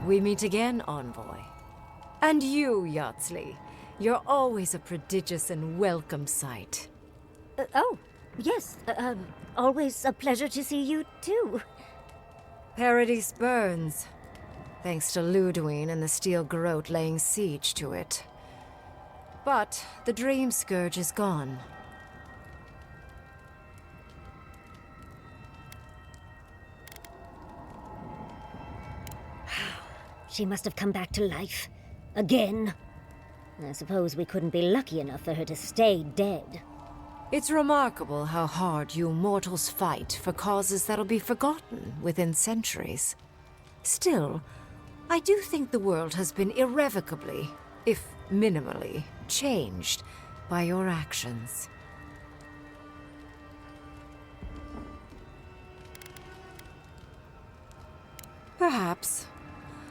We meet again, Envoy. And you, Yardsley. You're always a prodigious and welcome sight. Oh, yes. Always a pleasure to see you, too. Paradise burns, thanks to Ludwine and the Steel Garrote laying siege to it. But the Dream Scourge is gone. She must have come back to life. Again. I suppose we couldn't be lucky enough for her to stay dead. It's remarkable how hard you mortals fight for causes that'll be forgotten within centuries. Still, I do think the world has been irrevocably, if minimally, changed by your actions. Perhaps.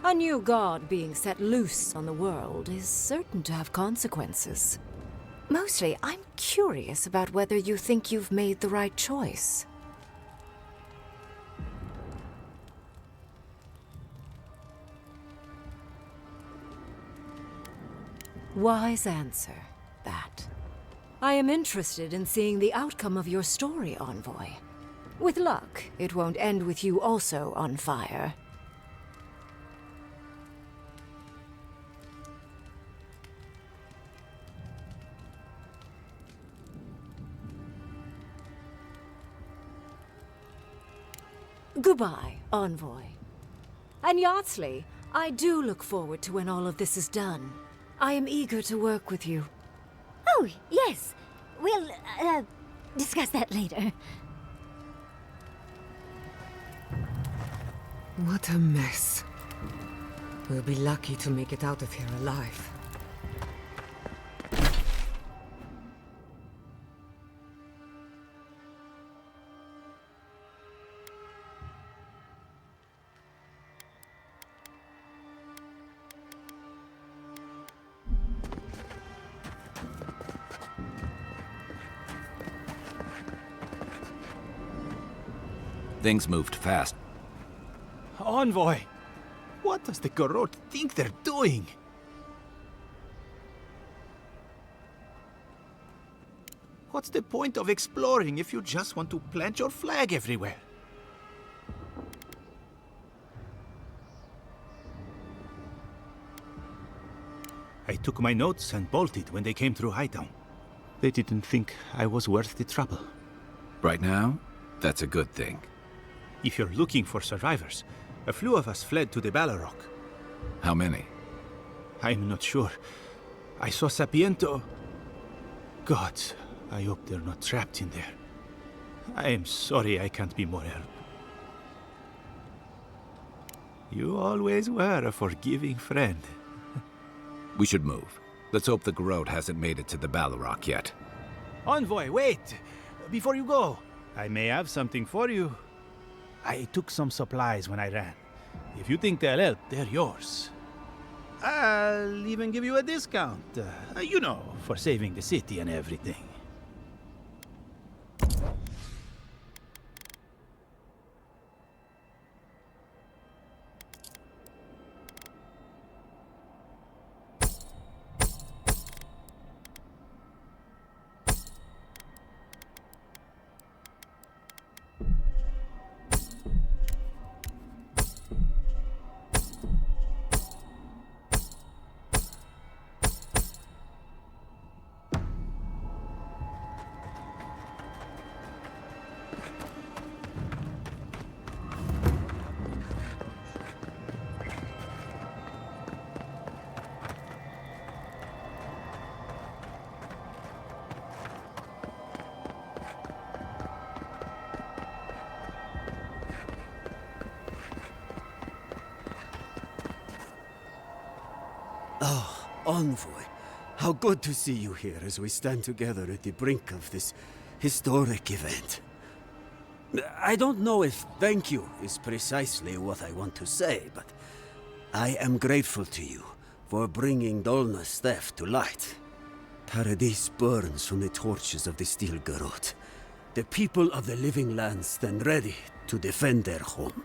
A new god being set loose on the world is certain to have consequences. Mostly, I'm curious about whether you think you've made the right choice. Wise answer, that. I am interested in seeing the outcome of your story, Envoy. With luck, it won't end with you also on fire. Goodbye, Envoy. And Yardsley, I do look forward to when all of this is done. I am eager to work with you. Oh, yes. We'll, discuss that later. What a mess. We'll be lucky to make it out of here alive. Things moved fast. Envoy! What does the Garrote think they're doing? What's the point of exploring if you just want to plant your flag everywhere? I took my notes and bolted when they came through Hightown. They didn't think I was worth the trouble. Right now, that's a good thing. If you're looking for survivors, a few of us fled to the Balrog. How many? I'm not sure. I saw Sapiento. Gods, I hope they're not trapped in there. I am sorry I can't be more help. You always were a forgiving friend. We should move. Let's hope the Garrote hasn't made it to the Balrog yet. Envoy, wait! Before you go, I may have something for you. I took some supplies when I ran. If you think they'll help, they're yours. I'll even give you a discount. You know, for saving the city and everything. Oh, Envoy, how good to see you here as we stand together at the brink of this historic event. I don't know if thank you is precisely what I want to say, but I am grateful to you for bringing Dolna's theft to light. Paradise burns from the torches of the Steel Garrote. The people of the Living Lands stand ready to defend their home.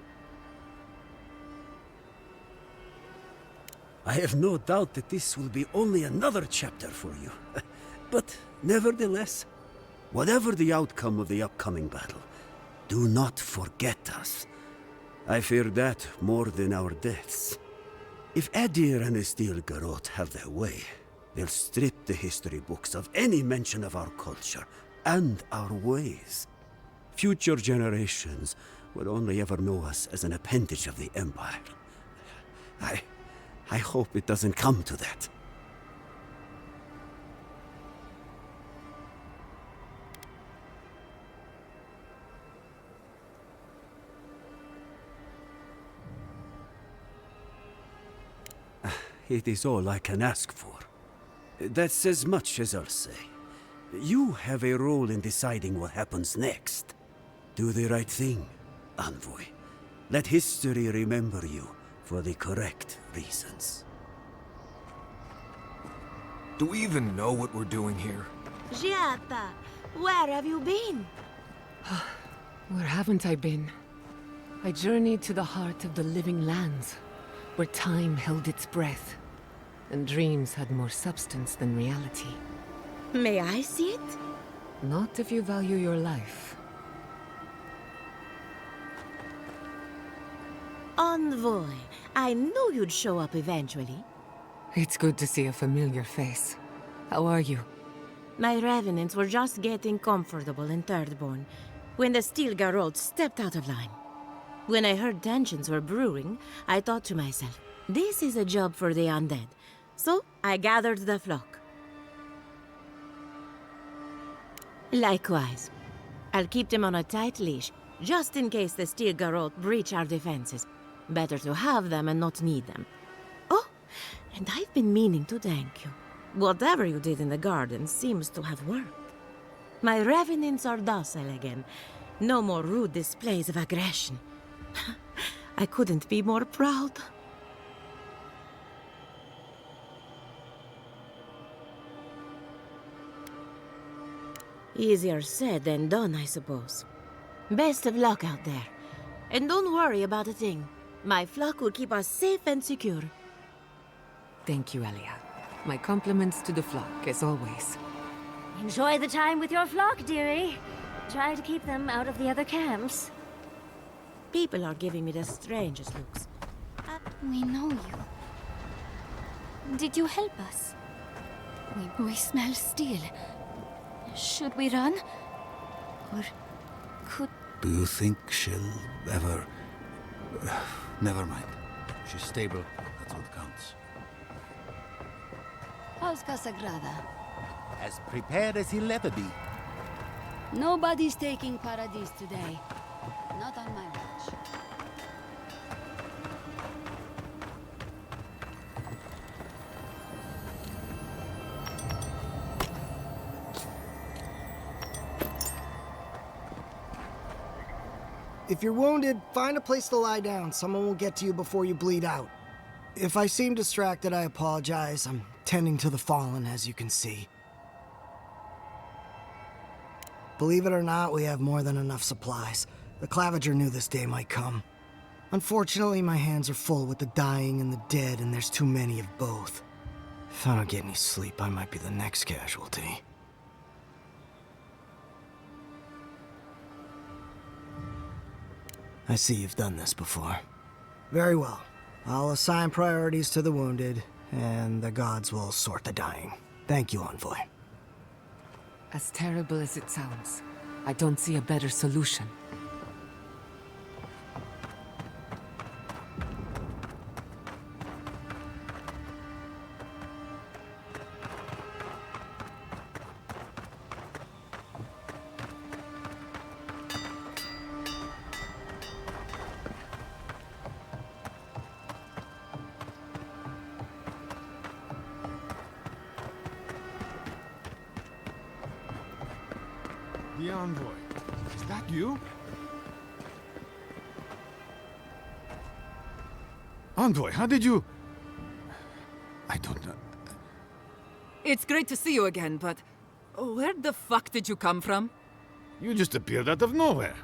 I have no doubt that this will be only another chapter for you. But nevertheless, whatever the outcome of the upcoming battle, do not forget us. I fear that more than our deaths. If Aedyr and the Steel Garrote have their way, they'll strip the history books of any mention of our culture and our ways. Future generations will only ever know us as an appendage of the Empire. I hope it doesn't come to that. It is all I can ask for. That's as much as I'll say. You have a role in deciding what happens next. Do the right thing, envoy. Let history remember you for the correct reasons. Do we even know what we're doing here? Giata, where have you been? Where haven't I been? I journeyed to the heart of the living lands, where time held its breath, and dreams had more substance than reality. May I see it? Not if you value your life. Envoy, I knew you'd show up eventually. It's good to see a familiar face. How are you? My revenants were just getting comfortable in Thirdborn when the Steel Garrote stepped out of line. When I heard tensions were brewing, I thought to myself, this is a job for the undead. So I gathered the flock. Likewise, I'll keep them on a tight leash, just in case the Steel Garrote breach our defenses. Better to have them and not need them. Oh, and I've been meaning to thank you. Whatever you did in the garden seems to have worked. My revenants are docile again. No more rude displays of aggression. I couldn't be more proud. Easier said than done, I suppose. Best of luck out there. And don't worry about a thing. My flock will keep us safe and secure. Thank you, Elia. My compliments to the flock, as always. Enjoy the time with your flock, dearie. Try to keep them out of the other camps. People are giving me the strangest looks. We know you. Did you help us? We smell steel. Should we run? Or could... Do you think she'll ever... Never mind. She's stable. That's what counts. How's Casagrada? As prepared as he'll ever be. Nobody's taking Paradis today. Not on my watch. If you're wounded, find a place to lie down. Someone will get to you before you bleed out. If I seem distracted, I apologize. I'm tending to the fallen, as you can see. Believe it or not, we have more than enough supplies. The Clavager knew this day might come. Unfortunately, my hands are full with the dying and the dead, and there's too many of both. If I don't get any sleep, I might be the next casualty. I see you've done this before. Very well. I'll assign priorities to the wounded, and the gods will sort the dying. Thank you, Envoy. As terrible as it sounds, I don't see a better solution. The envoy. Is that you? Envoy, how did you... I don't know. It's great to see you again, but... where the fuck did you come from? You just appeared out of nowhere.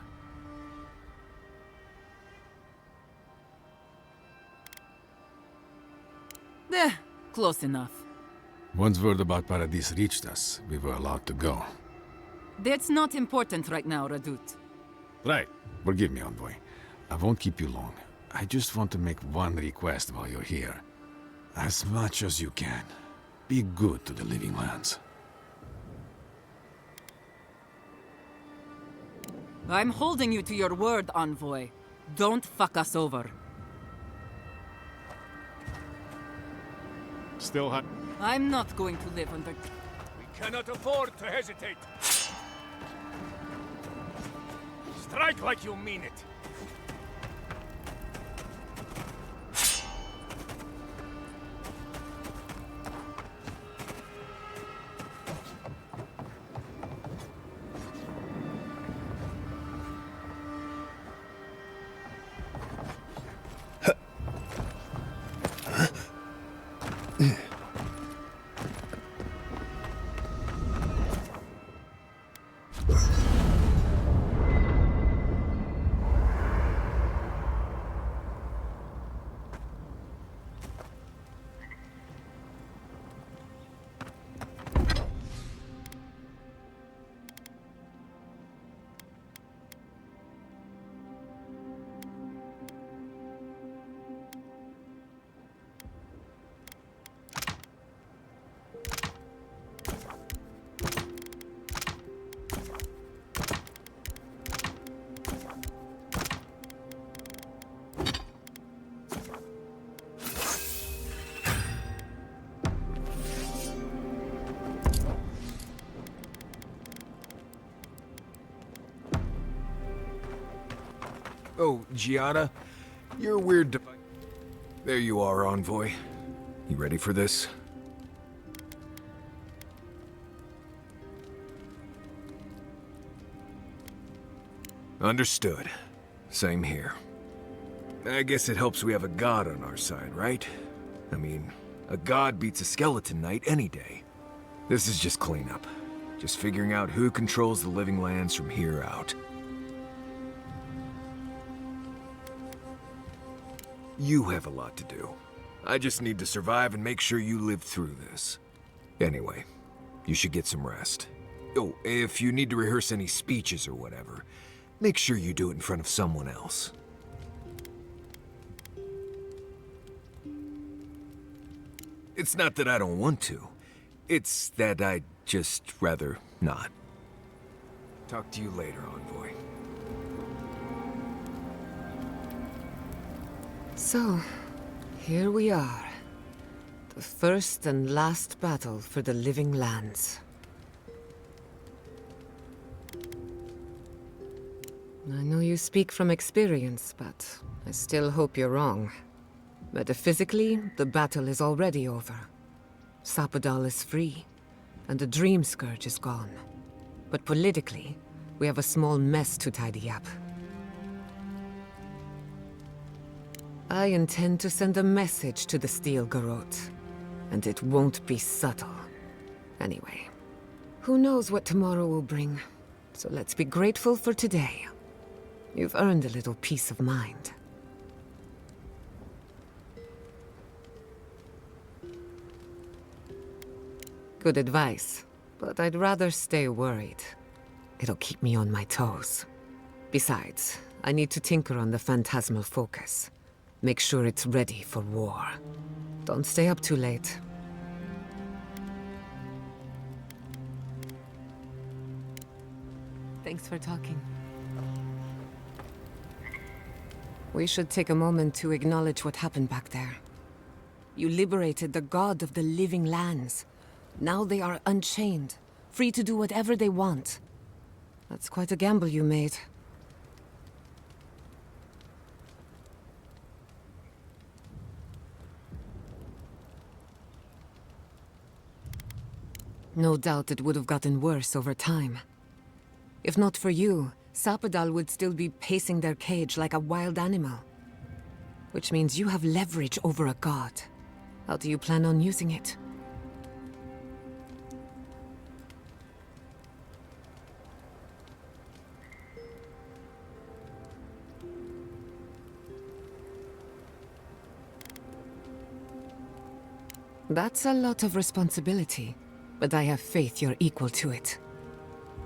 Close enough. Once word about Paradis reached us, we were allowed to go. That's not important right now, Radut. Right. Forgive me, Envoy. I won't keep you long. I just want to make one request while you're here. As much as you can, be good to the living lands. I'm holding you to your word, Envoy. Don't fuck us over. Still hot. I'm not going to live under... We cannot afford to hesitate. Strike like you mean it. Oh, Gianna, you're weird to... There you are, Envoy. You ready for this? Understood. Same here. I guess it helps we have a god on our side, right? I mean, a god beats a skeleton knight any day. This is just cleanup. Just figuring out who controls the living lands from here out. You have a lot to do. I just need to survive and make sure you live through this. Anyway, you should get some rest. Oh, if you need to rehearse any speeches or whatever, make sure you do it in front of someone else. It's not that I don't want to. It's that I'd just rather not. Talk to you later, Envoy. So, here we are. The first and last battle for the living lands. I know you speak from experience, but I still hope you're wrong. Metaphysically, the battle is already over. Sapadal is free, and the Dream Scourge is gone. But politically, we have a small mess to tidy up. I intend to send a message to the Steel Garrote, and it won't be subtle. Anyway, who knows what tomorrow will bring, so let's be grateful for today. You've earned a little peace of mind. Good advice, but I'd rather stay worried. It'll keep me on my toes. Besides, I need to tinker on the phantasmal focus. Make sure it's ready for war. Don't stay up too late. Thanks for talking. We should take a moment to acknowledge what happened back there. You liberated the god of the living lands. Now they are unchained, free to do whatever they want. That's quite a gamble you made. No doubt it would have gotten worse over time. If not for you, Sapadal would still be pacing their cage like a wild animal. Which means you have leverage over a god. How do you plan on using it? That's a lot of responsibility, but I have faith you're equal to it.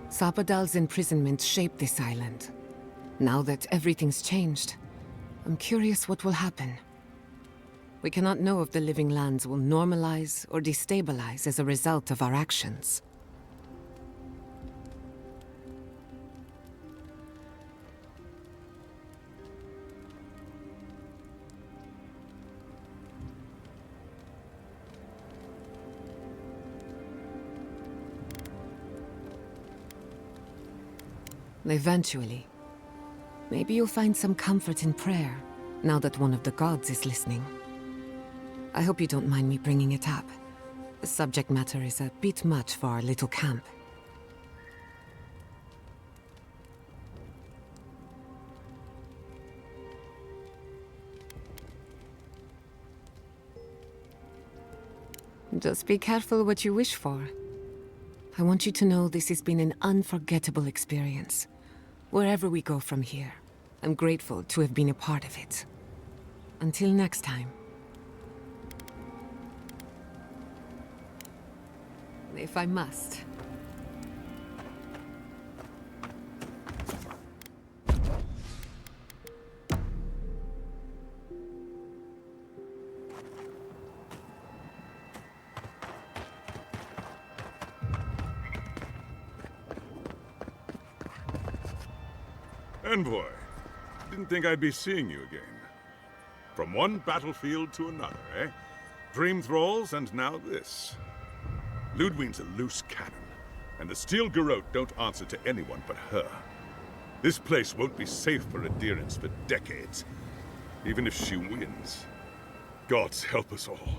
Sapadal's imprisonment shaped this island. Now that everything's changed, I'm curious what will happen. We cannot know if the living lands will normalize or destabilize as a result of our actions. Eventually. Maybe you'll find some comfort in prayer, now that one of the gods is listening. I hope you don't mind me bringing it up. The subject matter is a bit much for our little camp. Just be careful what you wish for. I want you to know this has been an unforgettable experience. Wherever we go from here, I'm grateful to have been a part of it. Until next time. If I must. Envoy, didn't think I'd be seeing you again. From one battlefield to another, eh? Dream thralls, and now this. Ludwine's a loose cannon, and the Steel Garrote don't answer to anyone but her. This place won't be safe for adherents for decades, even if she wins. Gods help us all.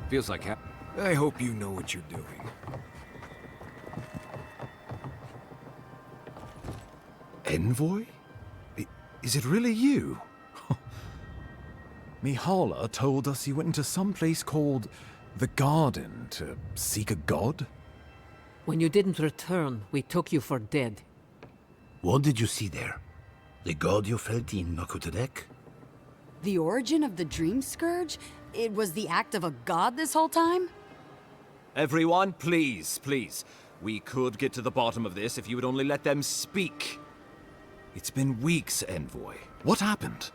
Feels like I hope you know what you're doing. Envoy? Is it really you? Mihala told us you went into some place called the Garden to seek a god? When you didn't return, we took you for dead. What did you see there? The god you felt in Nakutadek? The origin of the Dream Scourge? It was the act of a god this whole time? Everyone, please, please. We could get to the bottom of this if you would only let them speak. It's been weeks, Envoy. What happened?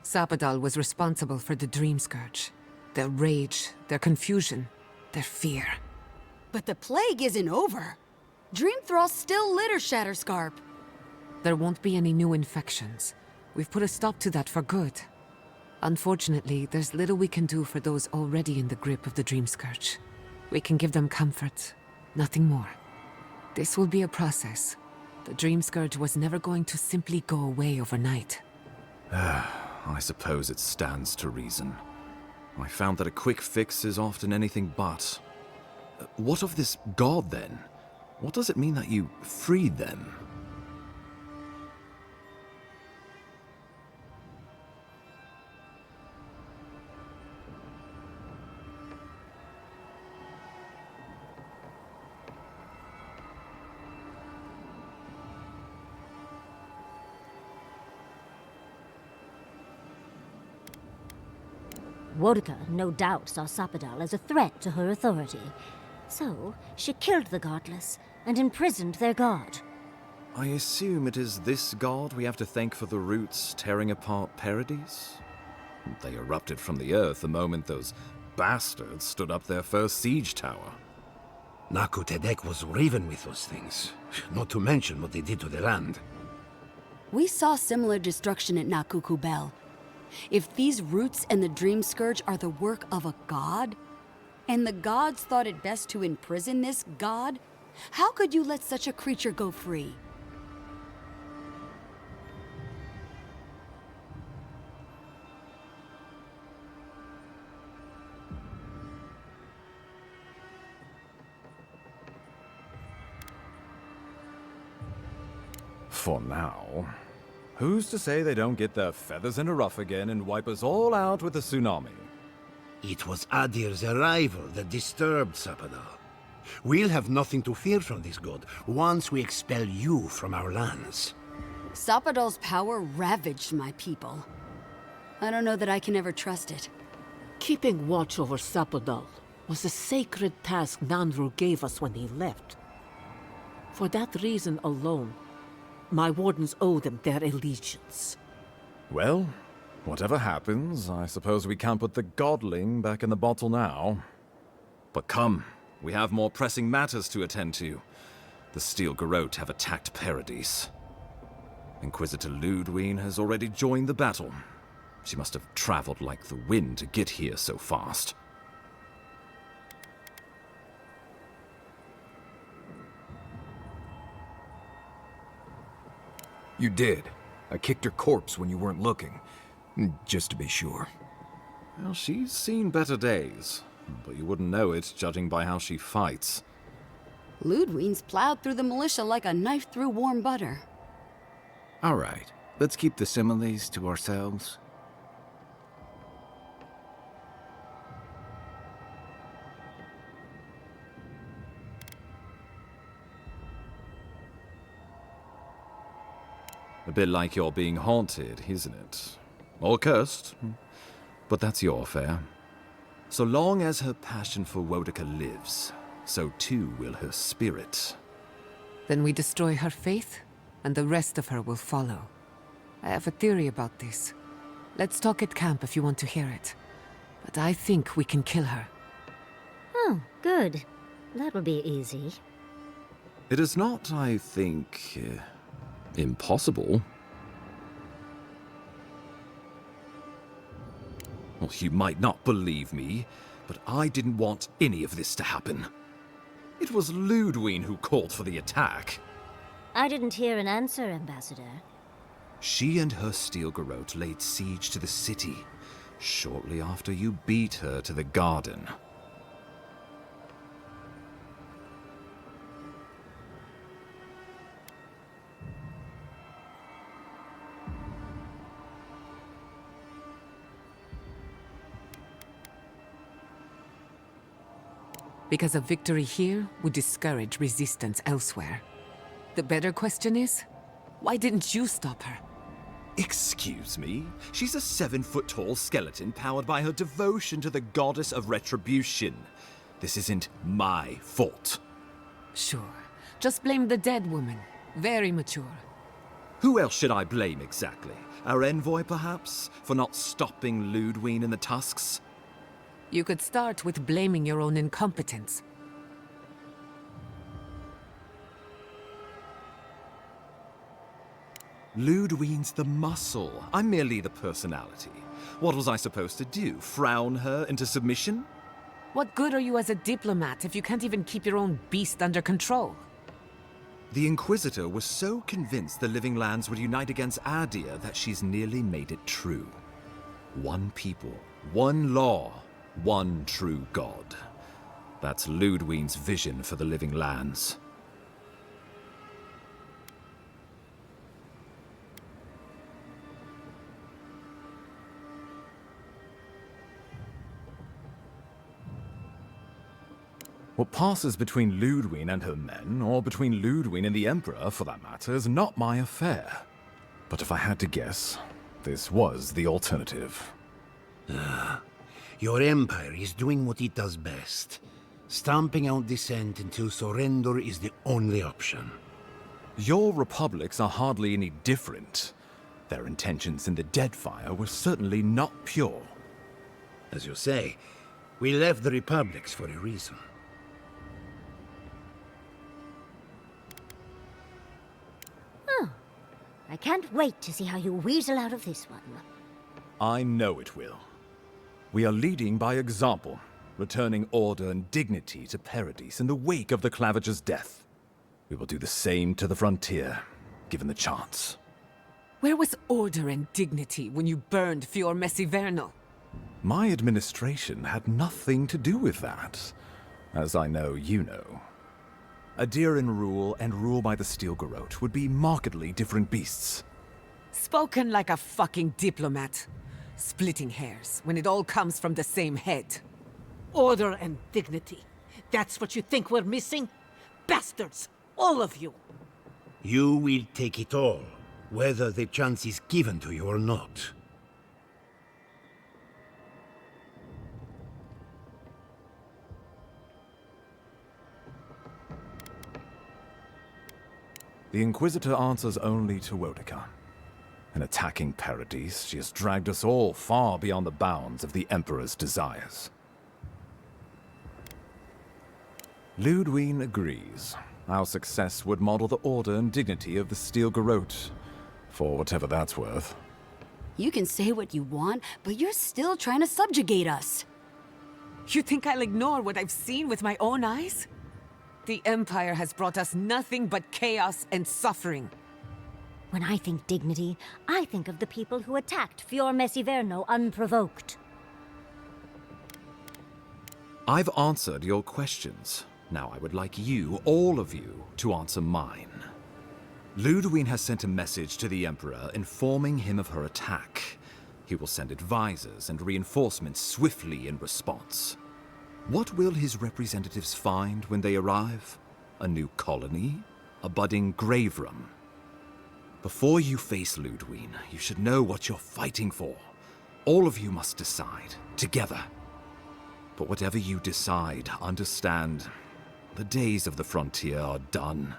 Sapadal was responsible for the Dream Scourge. Their rage, their confusion, their fear. But the plague isn't over. Dream Thralls still litter Shatterscarp. There won't be any new infections. We've put a stop to that for good. Unfortunately, there's little we can do for those already in the grip of the Dream Scourge. We can give them comfort, nothing more. This will be a process. The Dream Scourge was never going to simply go away overnight. I suppose it stands to reason. I found that a quick fix is often anything but. What of this god, then? What does it mean that you freed them? Wodka, no doubt, saw Sapadal as a threat to her authority. So, she killed the godless and imprisoned their god. I assume it is this god we have to thank for the roots tearing apart Paradise? They erupted from the earth the moment those bastards stood up their first siege tower. Nakutadek was riven with those things, not to mention what they did to the land. We saw similar destruction at Nakukubel. If these roots and the Dream Scourge are the work of a god, and the gods thought it best to imprison this god, how could you let such a creature go free? For now. Who's to say they don't get their feathers in a ruff again and wipe us all out with a tsunami? It was Aedyr's arrival that disturbed Sapadal. We'll have nothing to fear from this god once we expel you from our lands. Sapadal's power ravaged my people. I don't know that I can ever trust it. Keeping watch over Sapadal was a sacred task Nanru gave us when he left. For that reason alone, my wardens owe them their allegiance. Well, whatever happens, I suppose we can't put the godling back in the bottle now. But come, we have more pressing matters to attend to. The Steel Garrote have attacked Paradise. Inquisitor Ludwine has already joined the battle. She must have traveled like the wind to get here so fast. You did. I kicked her corpse when you weren't looking. Just to be sure. Well, she's seen better days, but you wouldn't know it judging by how she fights. Ludwine's plowed through the militia like a knife through warm butter. All right, let's keep the similes to ourselves. A bit like you're being haunted, isn't it? Or cursed. But that's your affair. So long as her passion for Wodica lives, so too will her spirit. Then we destroy her faith, and the rest of her will follow. I have a theory about this. Let's talk at camp if you want to hear it. But I think we can kill her. Oh, good. That'll be easy. It is not, I think, impossible. Well, you might not believe me, but I didn't want any of this to happen. It was Ludwine who called for the attack. I didn't hear an answer, Ambassador. She and her Steel Garrote laid siege to the city, shortly after you beat her to the garden. Because a victory here would discourage resistance elsewhere. The better question is, why didn't you stop her? Excuse me? She's a 7-foot-tall skeleton powered by her devotion to the goddess of retribution. This isn't my fault. Sure. Just blame the dead woman. Very mature. Who else should I blame exactly? Our envoy, perhaps? For not stopping Ludwine and the Tusks? You could start with blaming your own incompetence. Ludwine's the muscle. I'm merely the personality. What was I supposed to do? Frown her into submission? What good are you as a diplomat if you can't even keep your own beast under control? The Inquisitor was so convinced the Living Lands would unite against Aedyr that she's nearly made it true. One people, one law, one true god. That's Ludwine's vision for the Living Lands. What passes between Ludwine and her men, or between Ludwine and the Emperor, for that matter, is not my affair. But if I had to guess, this was the alternative. Your empire is doing what it does best. Stamping out dissent until surrender is the only option. Your republics are hardly any different. Their intentions in the Deadfire were certainly not pure. As you say, we left the republics for a reason. Oh, I can't wait to see how you weasel out of this one. I know it will. We are leading by example, returning order and dignity to Paradise in the wake of the Clavager's death. We will do the same to the frontier, given the chance. Where was order and dignity when you burned Fior Messivernal? My administration had nothing to do with that, as I know you know. Aedyr rule and rule by the Steel Garrote would be markedly different beasts. Spoken like a fucking diplomat. Splitting hairs, when it all comes from the same head. Order and dignity. That's what you think we're missing? Bastards! All of you! You will take it all, whether the chance is given to you or not. The Inquisitor answers only to Wodika. An attacking Paradise, she has dragged us all far beyond the bounds of the Emperor's desires. Ludwig agrees. Our success would model the order and dignity of the Steel Garrote, for whatever that's worth. You can say what you want, but you're still trying to subjugate us. You think I'll ignore what I've seen with my own eyes? The Empire has brought us nothing but chaos and suffering. When I think dignity, I think of the people who attacked Fior Messiverno unprovoked. I've answered your questions. Now I would like you, all of you, to answer mine. Ludwig has sent a message to the Emperor informing him of her attack. He will send advisors and reinforcements swiftly in response. What will his representatives find when they arrive? A new colony? A budding grave room? Before you face Ludwig, you should know what you're fighting for. All of you must decide, together. But whatever you decide, understand, the days of the frontier are done.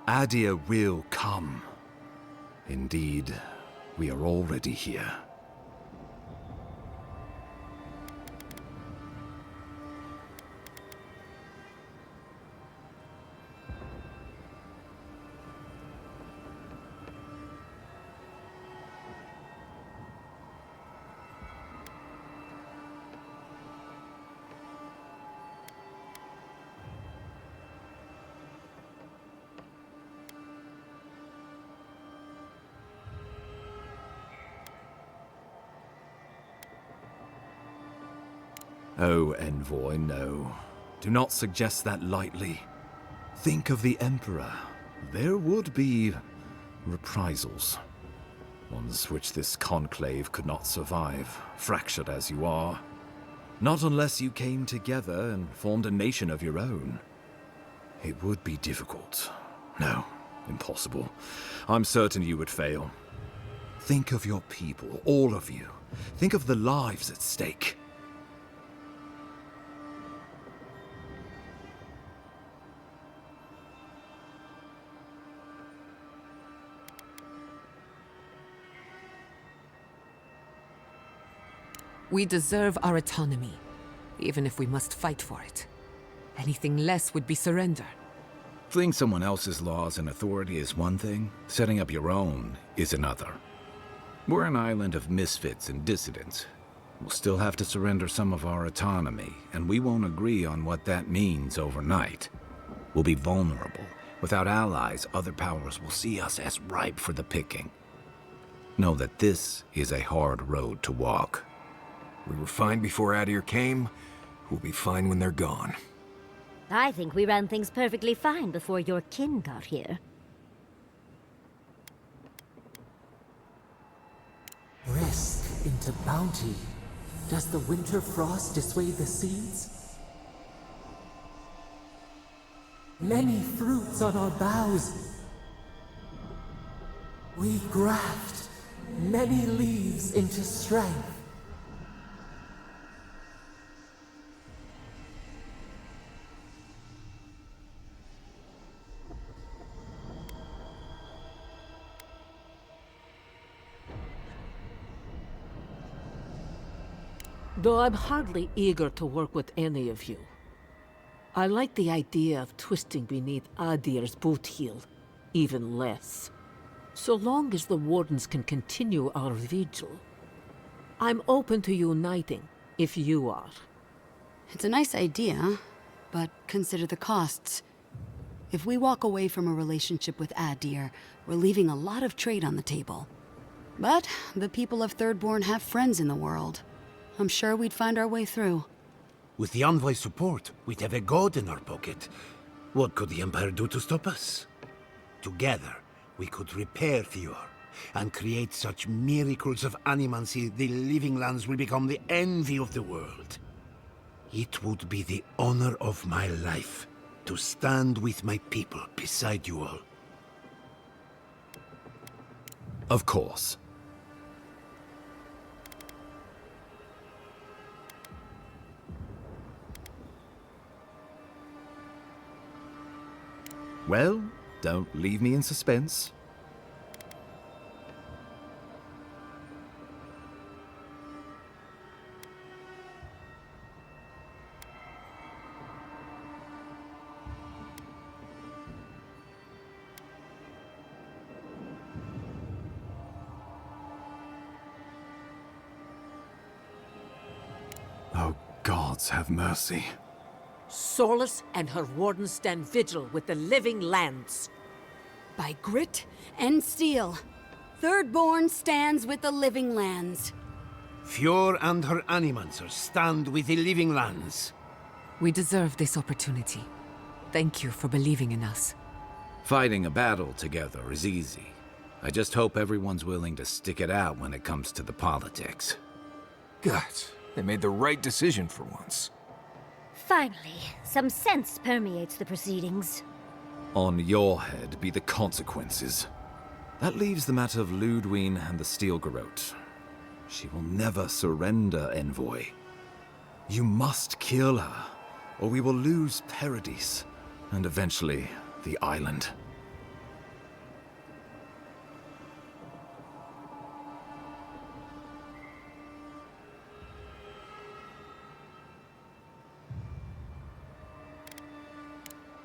Aedyr will come. Indeed, we are already here. Oh, envoy, no. Do not suggest that lightly. Think of the Emperor. There would be reprisals. Ones which this conclave could not survive, fractured as you are. Not unless you came together and formed a nation of your own. It would be difficult. No, impossible. I'm certain you would fail. Think of your people, all of you. Think of the lives at stake. We deserve our autonomy, even if we must fight for it. Anything less would be surrender. Fleeing someone else's laws and authority is one thing, setting up your own is another. We're an island of misfits and dissidents. We'll still have to surrender some of our autonomy, and we won't agree on what that means overnight. We'll be vulnerable. Without allies, other powers will see us as ripe for the picking. Know that this is a hard road to walk. We were fine before Aedyr came. We'll be fine when they're gone. I think we ran things perfectly fine before your kin got here. Rest into bounty. Does the winter frost dissuade the seeds? Many fruits on our boughs. We graft many leaves into strength. Though I'm hardly eager to work with any of you. I like the idea of twisting beneath Aedyr's boot heel, even less. So long as the Wardens can continue our vigil. I'm open to uniting, if you are. It's a nice idea, but consider the costs. If we walk away from a relationship with Aedyr, we're leaving a lot of trade on the table. But the people of Thirdborn have friends in the world. I'm sure we'd find our way through. With the envoy's support, we'd have a god in our pocket. What could the Empire do to stop us? Together, we could repair Fior, and create such miracles of animancy the living lands will become the envy of the world. It would be the honor of my life to stand with my people beside you all. Of course. Well, don't leave me in suspense. Oh, gods have mercy. Solus and her wardens stand vigil with the living lands. By grit and steel, Thirdborn stands with the living lands. Fjord and her animancers stand with the living lands. We deserve this opportunity. Thank you for believing in us. Fighting a battle together is easy. I just hope everyone's willing to stick it out when it comes to the politics. God, they made the right decision for once. Finally, some sense permeates the proceedings. On your head be the consequences. That leaves the matter of Ludwig and the Steel Garrote. She will never surrender, envoy. You must kill her, or we will lose Paradise, and eventually the island.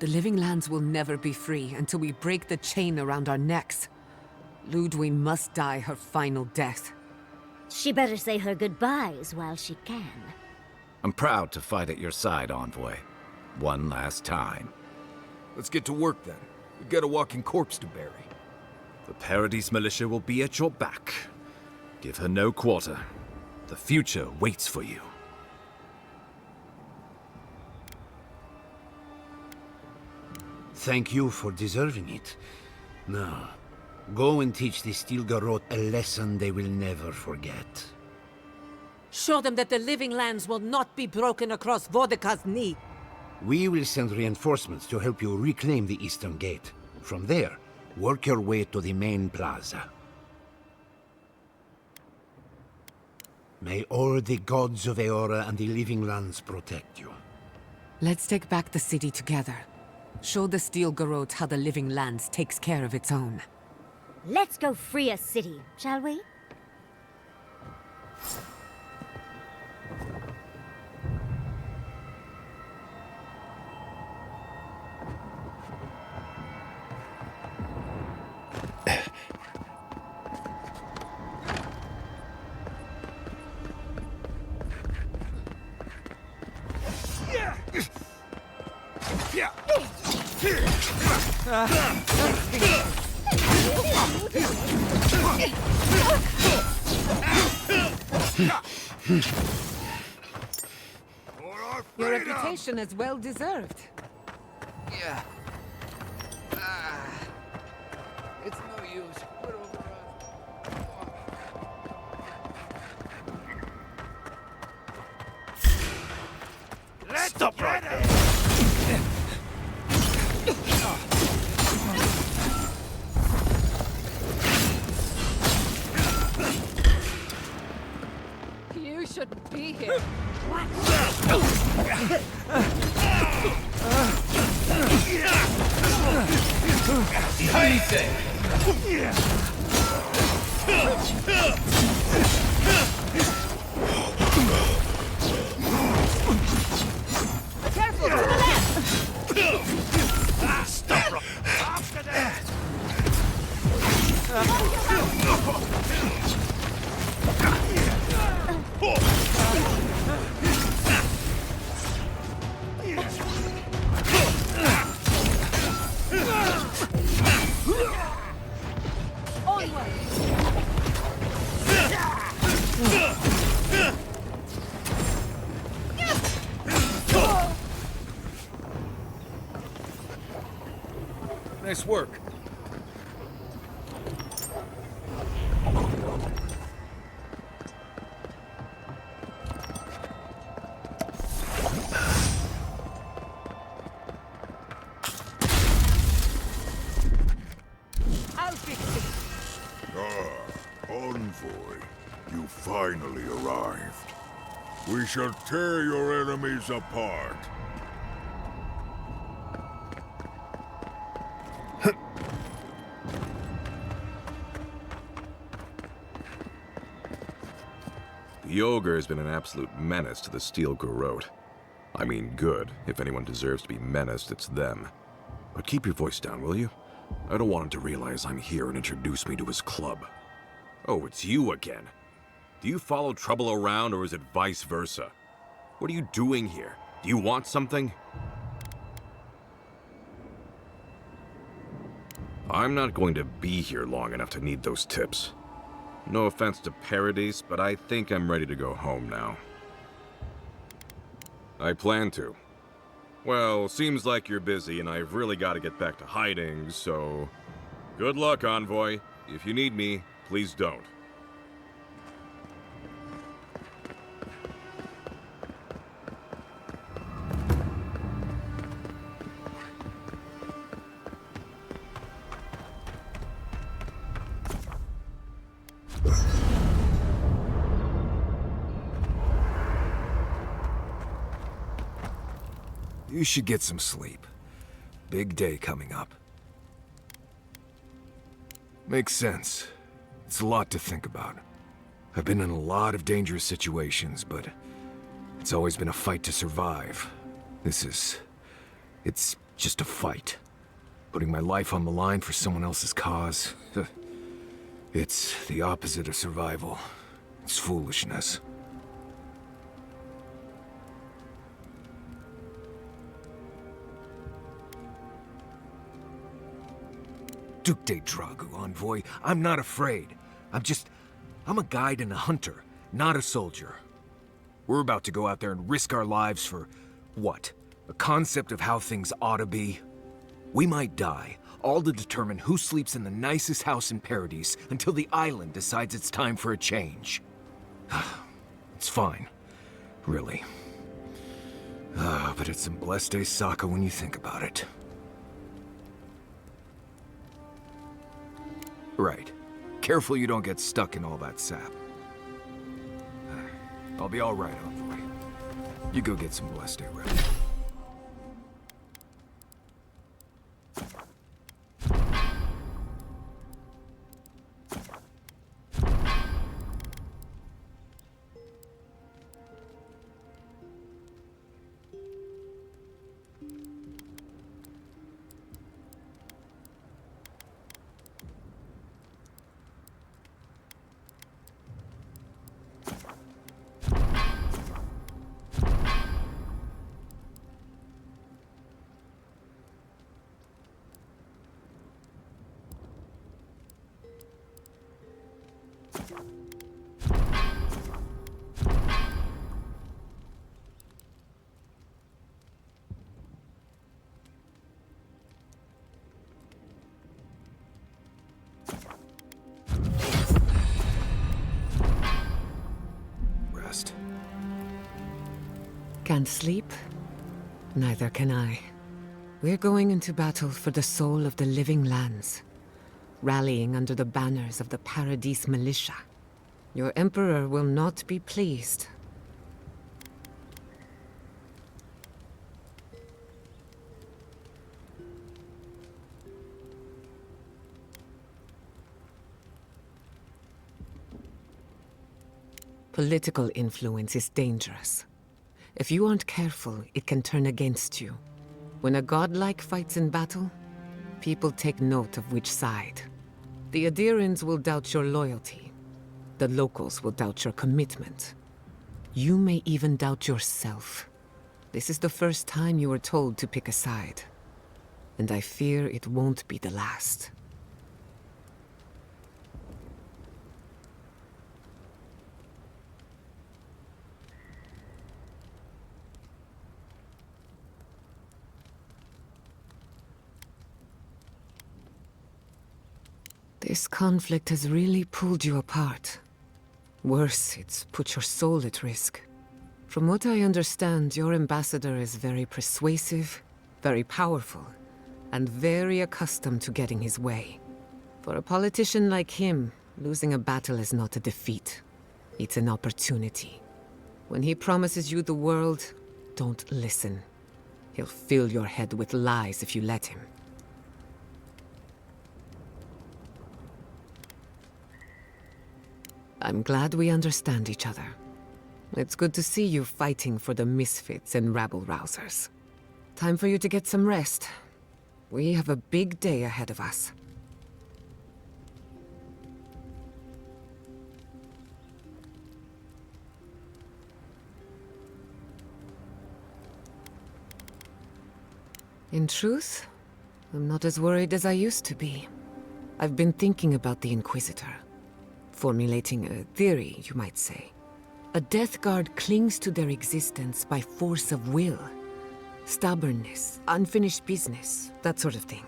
The living lands will never be free until we break the chain around our necks. Ludwig must die her final death. She better say her goodbyes while she can. I'm proud to fight at your side, envoy. One last time. Let's get to work then. We've got a walking corpse to bury. The Paradise militia will be at your back. Give her no quarter. The future waits for you. Thank you for deserving it. Now, go and teach the Steel Garrote a lesson they will never forget. Show them that the living lands will not be broken across Vodka's knee. We will send reinforcements to help you reclaim the Eastern Gate. From there, work your way to the main plaza. May all the gods of Eora and the living lands protect you. Let's take back the city together. Show the Steel Garrote how the living lands takes care of its own. Let's go free a city, shall we? Your reputation is well deserved. Yeah. It's no use. We're overrun. Stop right there! You shouldn't be here. Careful, to the left! Stop! After that! Nice work. finally arrived. We shall tear your enemies apart. The ogre has been an absolute menace to the Steel Garrote. I mean good. If anyone deserves to be menaced, it's them. But keep your voice down, will you? I don't want him to realize I'm here and introduce me to his club. Oh, it's you again. Do you follow trouble around, or is it vice versa? What are you doing here? Do you want something? I'm not going to be here long enough to need those tips. No offense to Paradise, but I think I'm ready to go home now. I plan to. Well, seems like you're busy and I've really got to get back to hiding, so... Good luck, Envoy. If you need me, please don't. You should get some sleep. Big day coming up. Makes sense. It's a lot to think about. I've been in a lot of dangerous situations, but it's always been a fight to survive. It's just a fight. Putting my life on the line for someone else's cause. It's the opposite of survival. It's foolishness. Duke de Dragu, Envoy. I'm not afraid. I'm a guide and a hunter, not a soldier. We're about to go out there and risk our lives for, what? A concept of how things ought to be? We might die, all to determine who sleeps in the nicest house in Paradise until the island decides it's time for a change. It's fine. Really. But it's some blessed day Sokka when you think about it. Right. Careful you don't get stuck in all that sap. I'll be all right, Envoy. You go get some blessed day rest. Can't sleep? Neither can I. We're going into battle for the soul of the living lands, rallying under the banners of the Paradise Militia. Your Emperor will not be pleased. Political influence is dangerous. If you aren't careful, it can turn against you. When a godlike fights in battle, people take note of which side. The Aedyrians will doubt your loyalty. The locals will doubt your commitment. You may even doubt yourself. This is the first time you were told to pick a side. And I fear it won't be the last. This conflict has really pulled you apart. Worse, it's put your soul at risk. From what I understand, your ambassador is very persuasive, very powerful, and very accustomed to getting his way. For a politician like him, losing a battle is not a defeat. It's an opportunity. When he promises you the world, don't listen. He'll fill your head with lies if you let him. I'm glad we understand each other. It's good to see you fighting for the misfits and rabble-rousers. Time for you to get some rest. We have a big day ahead of us. In truth, I'm not as worried as I used to be. I've been thinking about the Inquisitor. Formulating a theory, you might say. A Death Guard clings to their existence by force of will. Stubbornness, unfinished business, that sort of thing.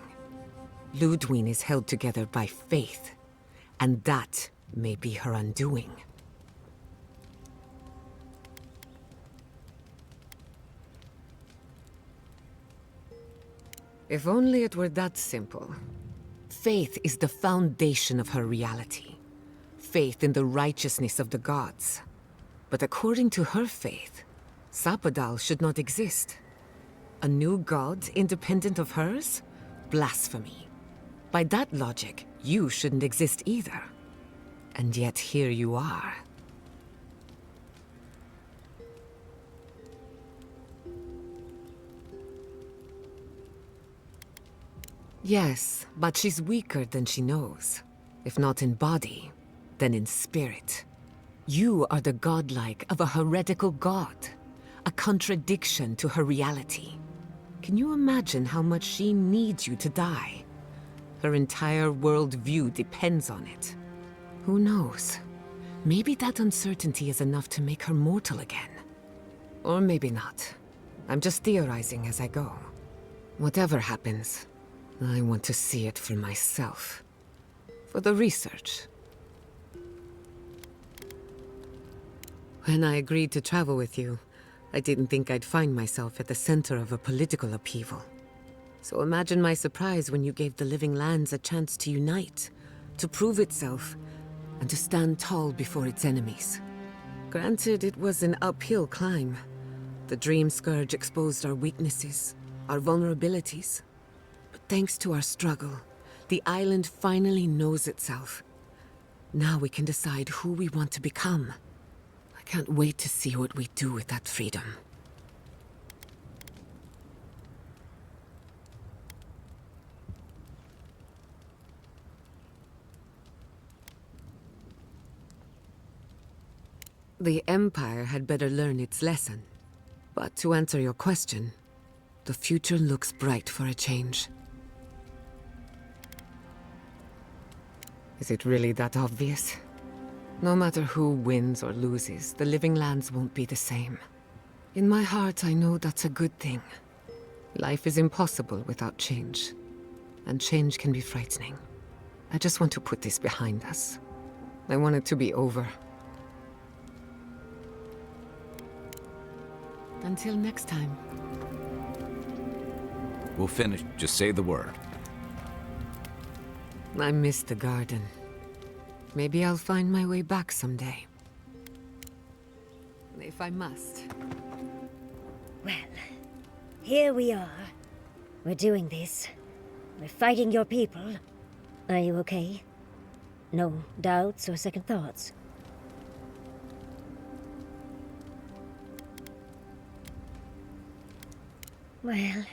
Ludwig is held together by faith, and that may be her undoing. If only it were that simple. Faith is the foundation of her reality. Faith in the righteousness of the gods. But according to her faith, Sapadal should not exist. A new god independent of hers? Blasphemy. By that logic, you shouldn't exist either. And yet here you are. Yes, but she's weaker than she knows. If not in body, then in spirit. You are the godlike of a heretical god. A contradiction to her reality. Can you imagine how much she needs you to die? Her entire worldview depends on it. Who knows? Maybe that uncertainty is enough to make her mortal again. Or maybe not. I'm just theorizing as I go. Whatever happens, I want to see it for myself. For the research. When I agreed to travel with you, I didn't think I'd find myself at the center of a political upheaval. So imagine my surprise when you gave the Living Lands a chance to unite, to prove itself, and to stand tall before its enemies. Granted, it was an uphill climb. The Dream Scourge exposed our weaknesses, our vulnerabilities. But thanks to our struggle, the island finally knows itself. Now we can decide who we want to become. I can't wait to see what we do with that freedom. The Empire had better learn its lesson. But to answer your question, the future looks bright for a change. Is it really that obvious? No matter who wins or loses, the Living Lands won't be the same. In my heart, I know that's a good thing. Life is impossible without change. And change can be frightening. I just want to put this behind us. I want it to be over. Until next time. We'll finish. Just say the word. I miss the garden. Maybe I'll find my way back someday. If I must. Well, here we are. We're doing this. We're fighting your people. Are you okay? No doubts or second thoughts? Well,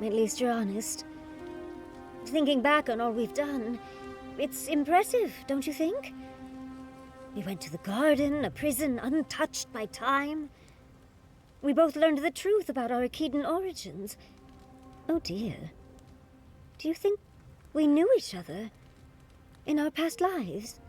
at least you're honest. Thinking back on all we've done, it's impressive, don't you think? We went to the garden, a prison untouched by time. We both learned the truth about our Aedyr origins. Oh dear. Do you think we knew each other in our past lives?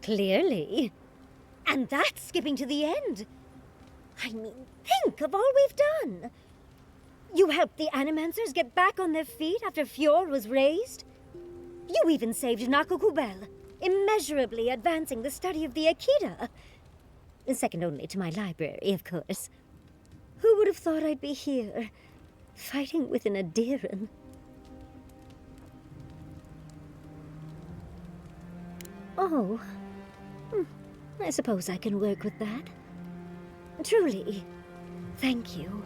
Clearly. And that's skipping to the end. I mean, think of all we've done. You helped the Animancers get back on their feet after Fjord was raised. You even saved Nakukubel. immeasurably advancing the study of the Aedyr. Second only to my library, of course. Who would have thought I'd be here, fighting with an Aedyran? Oh. I suppose I can work with that. Truly, thank you.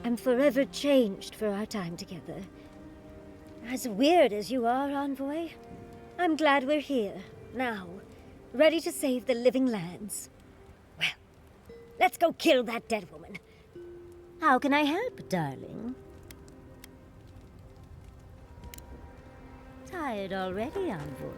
I'm forever changed for our time together. As weird as you are, Envoy, I'm glad we're here, now, ready to save the living lands. Well, let's go kill that dead woman. How can I help, darling? Tired already, Envoy?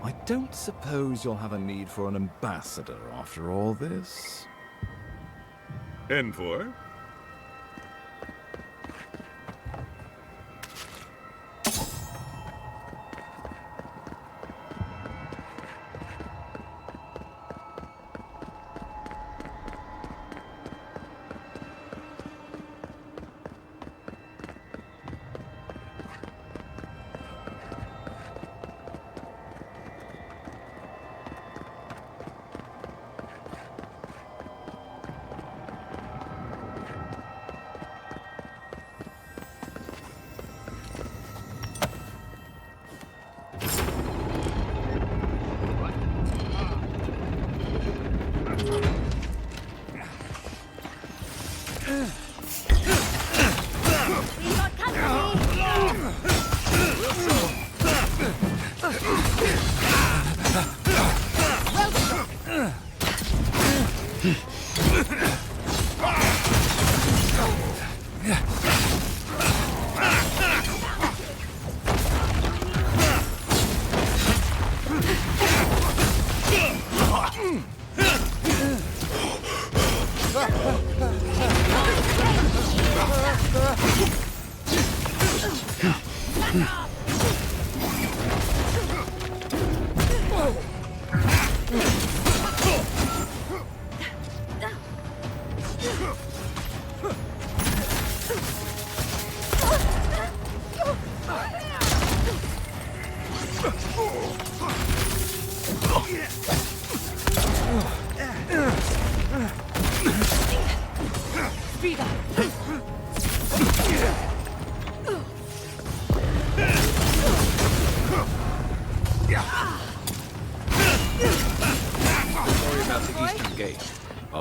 I don't suppose you'll have a need for an ambassador after all this? Envoy?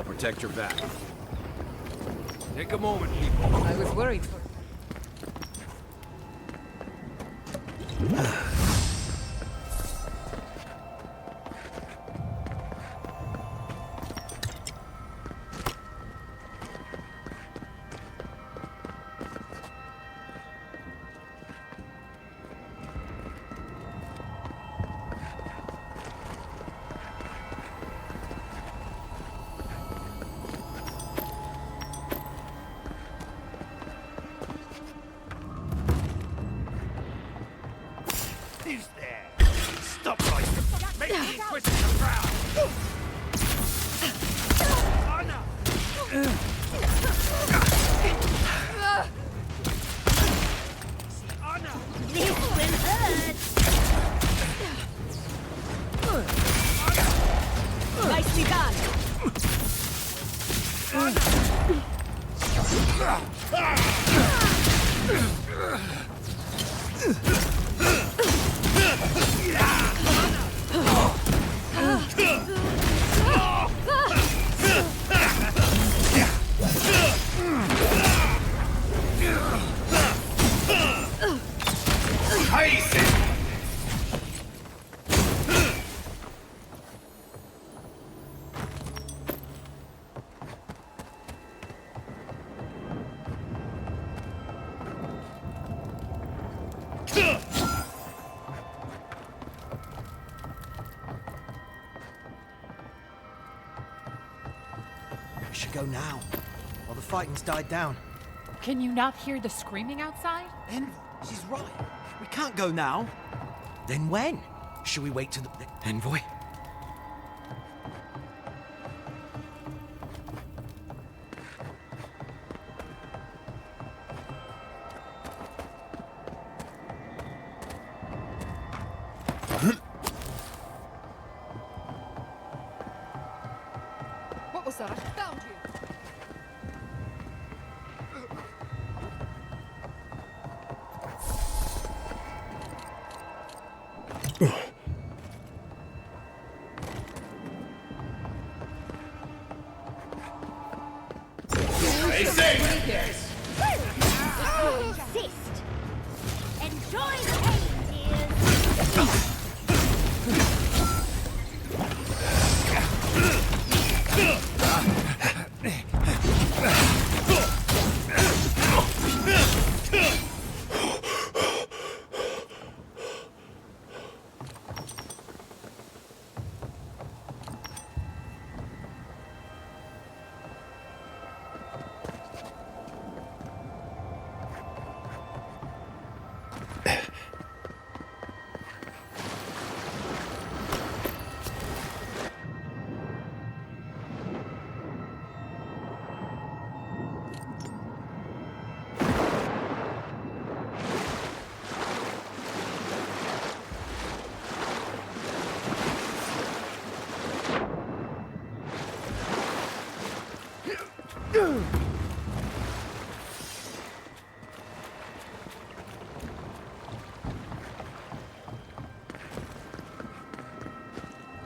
Protect your back. Take a moment, people. I was worried for... Who's there? Stop right! Make me twist the crowd! This will hurt! Nicely done! We should go now, while the fighting's died down. Can you not hear the screaming outside? Envoy, she's right. We can't go now. Then when? Should we wait till the... Envoy? What was that? I found you! Insist. Enjoy the pain, dears.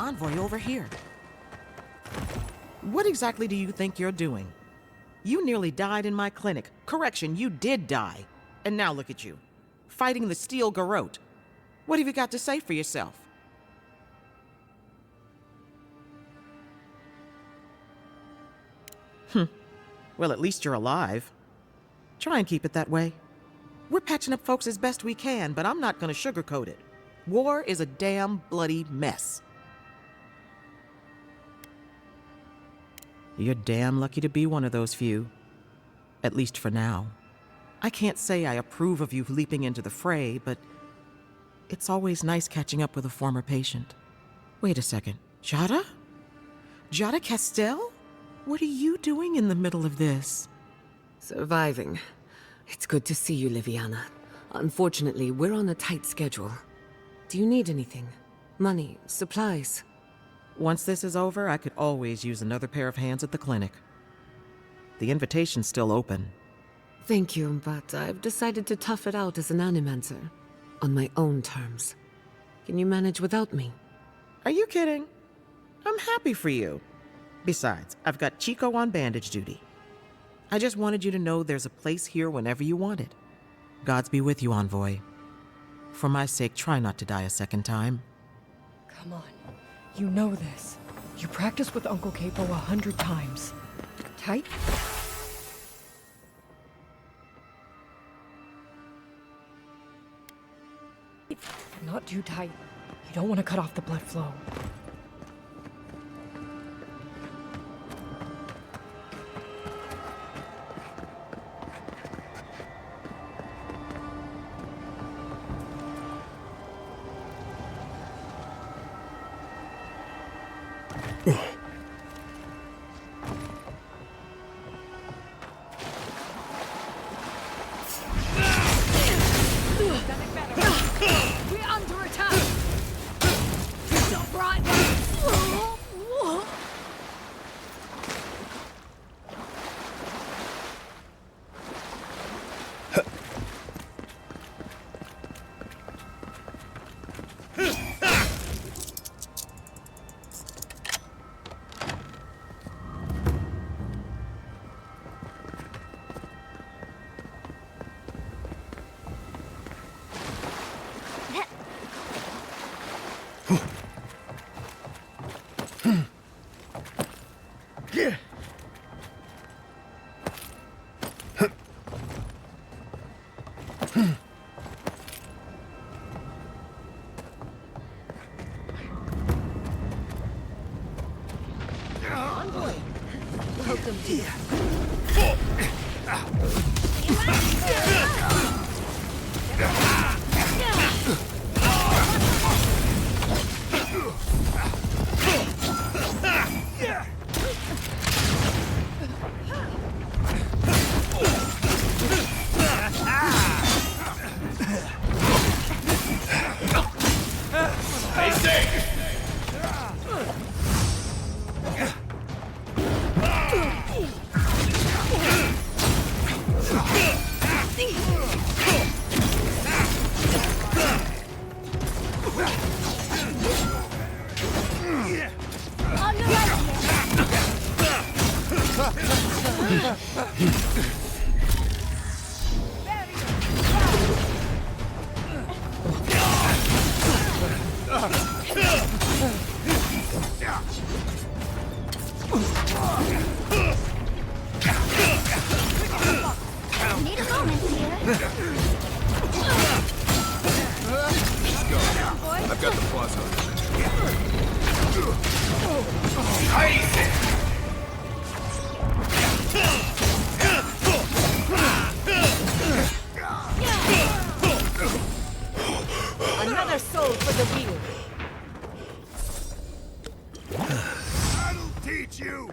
Envoy over here. What exactly do you think you're doing? You nearly died in my clinic. Correction, you did die. And now look at you, fighting the Steel Garrote. What have you got to say for yourself? Well, at least you're alive. Try and keep it that way. We're patching up folks as best we can, but I'm not gonna sugarcoat it. War is a damn bloody mess. You're damn lucky to be one of those few. At least for now. I can't say I approve of you leaping into the fray, but it's always nice catching up with a former patient. Wait a second. Jada? Jada Castell? What are you doing in the middle of this? Surviving. It's good to see you, Liviana. Unfortunately, we're on a tight schedule. Do you need anything? Money, supplies? Once this is over, I could always use another pair of hands at the clinic. The invitation's still open. Thank you, but I've decided to tough it out as an animancer. On my own terms. Can you manage without me? Are you kidding? I'm happy for you. Besides, I've got Chico on bandage duty. I just wanted you to know there's a place here whenever you want it. Gods be with you, Envoy. For my sake, try not to die a second time. Come on. You know this. You practiced with Uncle Capo 100 times. Tight? Not too tight. You don't want to cut off the blood flow. We're under attack! Stop right Envoy! Welcome to Stay safe! On your right We need a moment here. I've got the plaza. Another soul for the wheel. That'll teach you!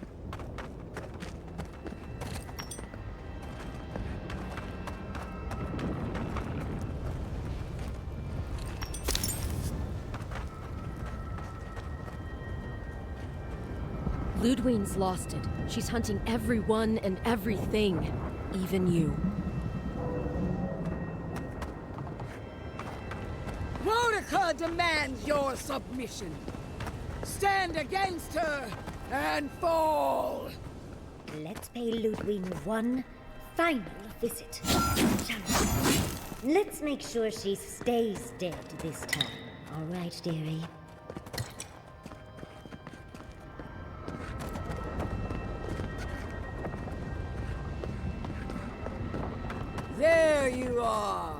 Ludwine's lost it. She's hunting everyone and everything. Even you. Rodica demands your submission. Stand against her and fall. Let's pay Ludwine one final visit. Shall we? Let's make sure she stays dead this time. All right, dearie? There you are.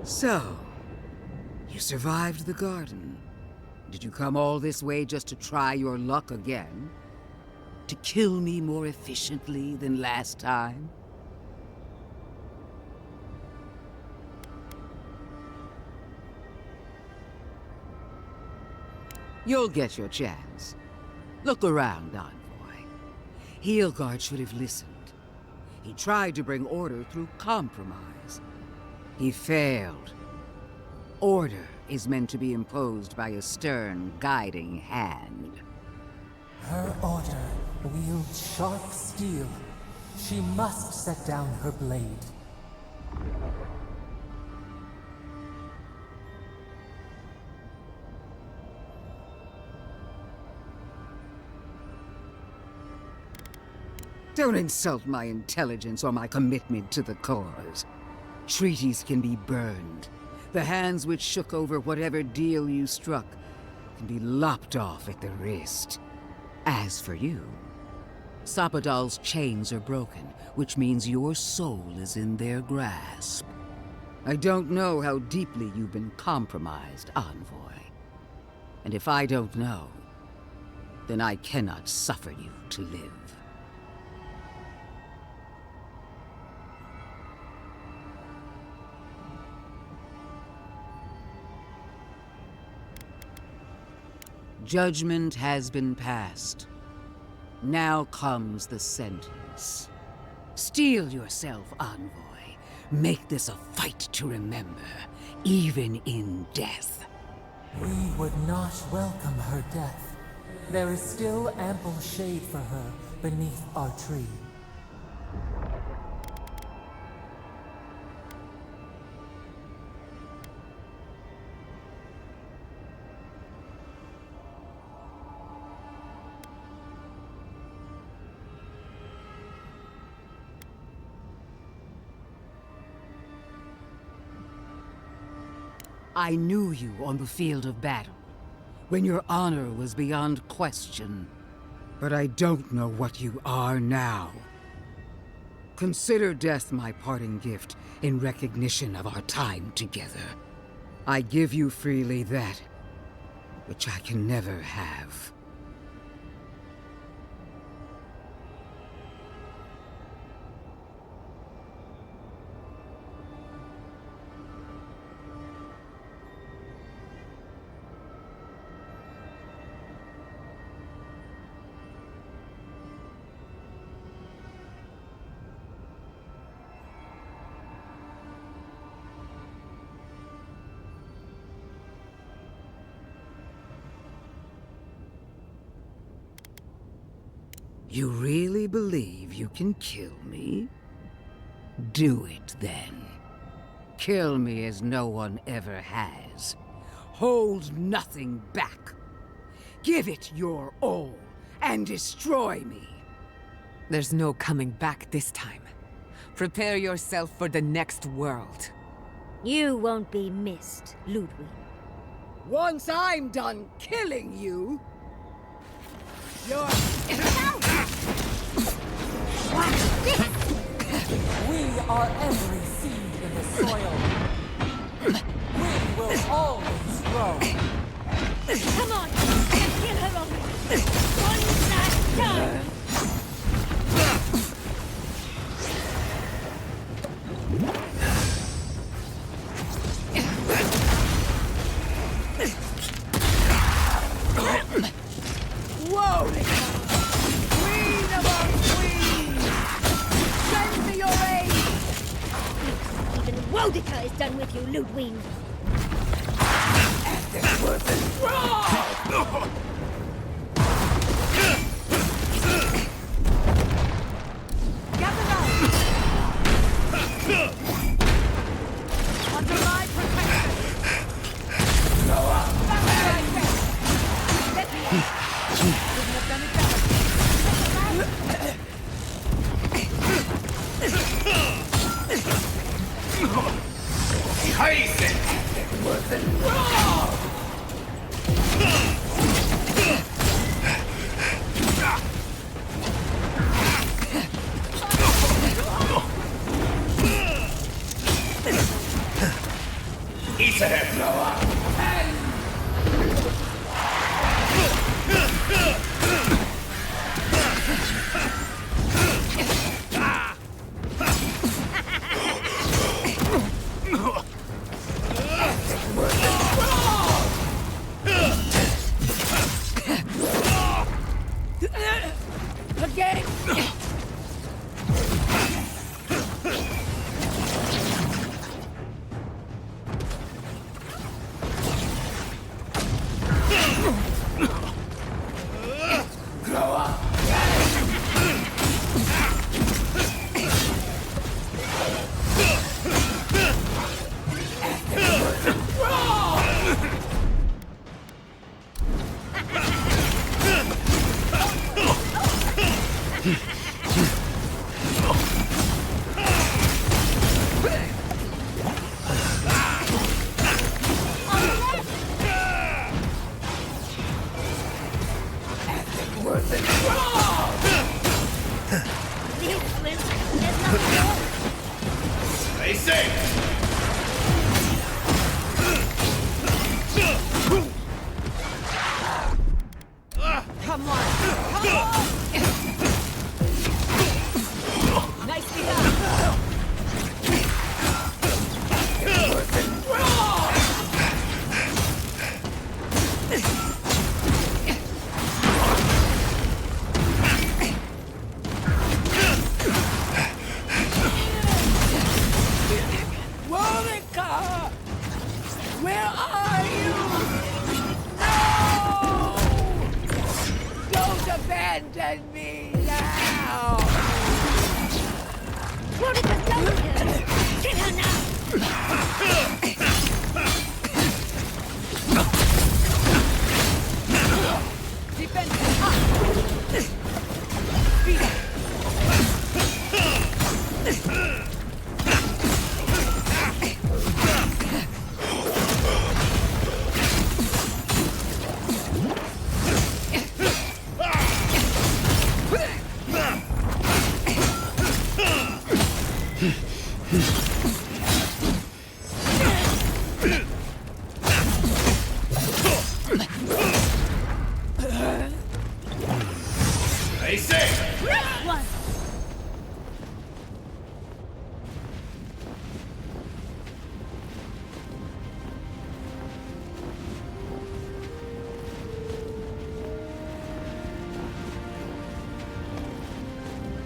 So, you survived the garden. Did you come all this way just to try your luck again? To kill me more efficiently than last time? You'll get your chance. Look around, Envoy. Heelguard should have listened. He tried to bring order through compromise. He failed. Order is meant to be imposed by a stern, guiding hand. Her order wields sharp steel. She must set down her blade. Don't insult my intelligence or my commitment to the cause. Treaties can be burned. The hands which shook over whatever deal you struck can be lopped off at the wrist. As for you, Sapodal's chains are broken, which means your soul is in their grasp. I don't know how deeply you've been compromised, Envoy. And if I don't know, then I cannot suffer you to live. Judgment has been passed. Now comes the sentence. Steel yourself, Envoy. Make this a fight to remember, even in death. We would not welcome her death. There is still ample shade for her beneath our tree. I knew you on the field of battle, when your honor was beyond question. But I don't know what you are now. Consider death my parting gift in recognition of our time together. I give you freely that which I can never have. You really believe you can kill me? Do it, then. Kill me as no one ever has. Hold nothing back. Give it your all, and destroy me. There's no coming back this time. Prepare yourself for the next world. You won't be missed, Ludwig. Once I'm done killing you, you're... We are every seed in the soil. We will always grow. Come on! Kill her already! One last time! Whoa! Queen among queens! Send me your aid! Even Wodica is done with you, Ludwig. This person's wrong! Gather round! Under my protection! Go up! That's what I said! Let me out! Couldn't have done it better! Scheiße! This wasn't wrong! He's a head blower! Again! Stay safe! Come on! Come on! Nicely done! Wodica! Where are you? No! Don't abandon me now! Wodica's done with her! Kill her now! Defend up! Beat it! Stay safe! Last one!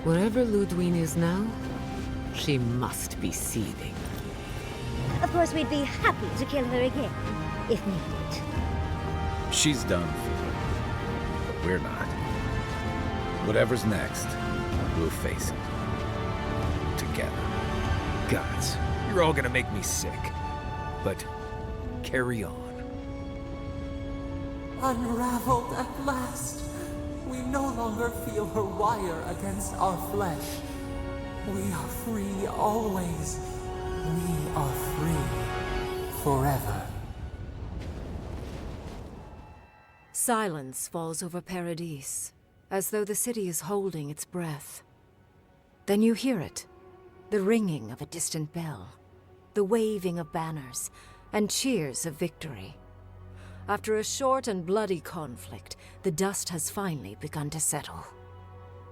Wherever Ludwig is now, she must be seething. Of course, we'd be happy to kill her again, if needed. She's done for, but we're not. Whatever's next, we'll face it. Together. Gods, you're all gonna make me sick. But carry on. Unraveled at last. We no longer feel her wire against our flesh. We are free always. We are free forever. Silence falls over Paradis, as though the city is holding its breath. Then you hear it, the ringing of a distant bell, the waving of banners, and cheers of victory. After a short and bloody conflict, the dust has finally begun to settle.